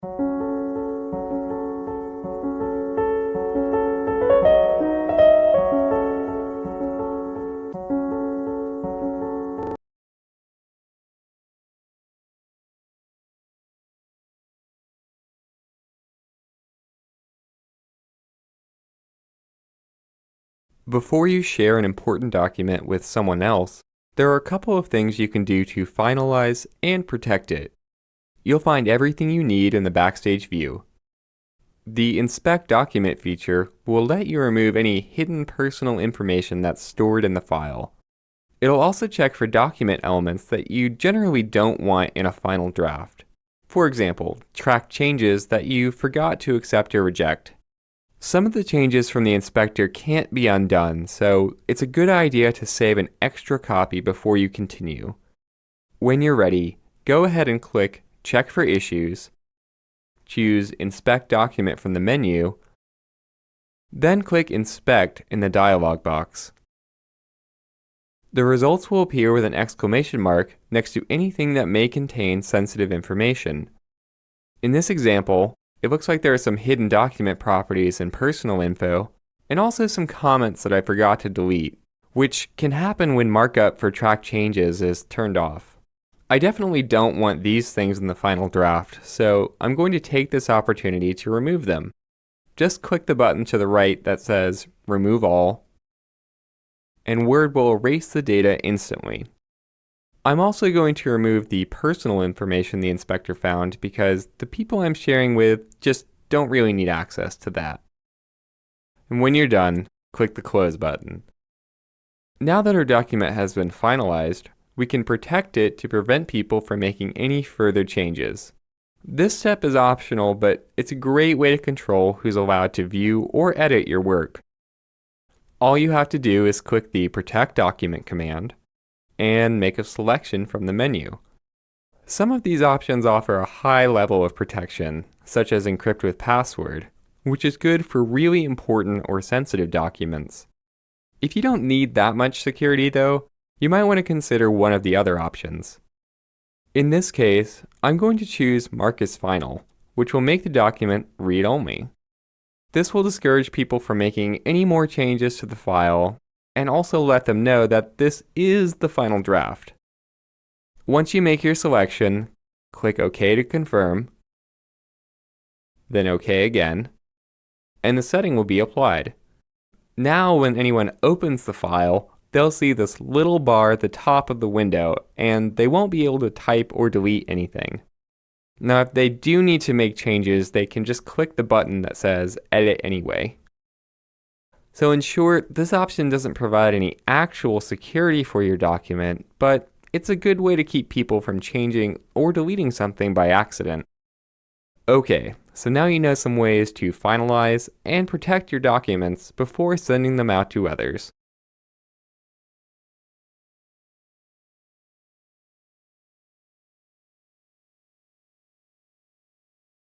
Before you share an important document with someone else, there are a couple of things you can do to finalize and protect it. You'll find everything you need in the Backstage view. The Inspect Document feature will let you remove any hidden personal information that's stored in the file. It'll also check for document elements that you generally don't want in a final draft. For example, track changes that you forgot to accept or reject. Some of the changes from the inspector can't be undone, so it's a good idea to save an extra copy before you continue. When you're ready, go ahead and click Check for Issues, choose Inspect Document from the menu, then click Inspect in the dialog box. The results will appear with an exclamation mark next to anything that may contain sensitive information. In this example, it looks like there are some hidden document properties and personal info, and also some comments that I forgot to delete, which can happen when markup for track changes is turned off. I definitely don't want these things in the final draft, so I'm going to take this opportunity to remove them. Just click the button to the right that says Remove All, and Word will erase the data instantly. I'm also going to remove the personal information the inspector found because the people I'm sharing with just don't really need access to that. And when you're done, click the Close button. Now that our document has been finalized, we can protect it to prevent people from making any further changes. This step is optional, but it's a great way to control who's allowed to view or edit your work. All you have to do is click the Protect Document command and make a selection from the menu. Some of these options offer a high level of protection, such as Encrypt with Password, which is good for really important or sensitive documents. If you don't need that much security though, you might want to consider one of the other options. In this case, I'm going to choose Mark as Final, which will make the document read-only. This will discourage people from making any more changes to the file and also let them know that this is the final draft. Once you make your selection, click OK to confirm, then OK again, and the setting will be applied. Now when anyone opens the file, they'll see this little bar at the top of the window, and they won't be able to type or delete anything. Now if they do need to make changes, they can just click the button that says Edit Anyway. So in short, this option doesn't provide any actual security for your document, but it's a good way to keep people from changing or deleting something by accident. Okay, so now you know some ways to finalize and protect your documents before sending them out to others.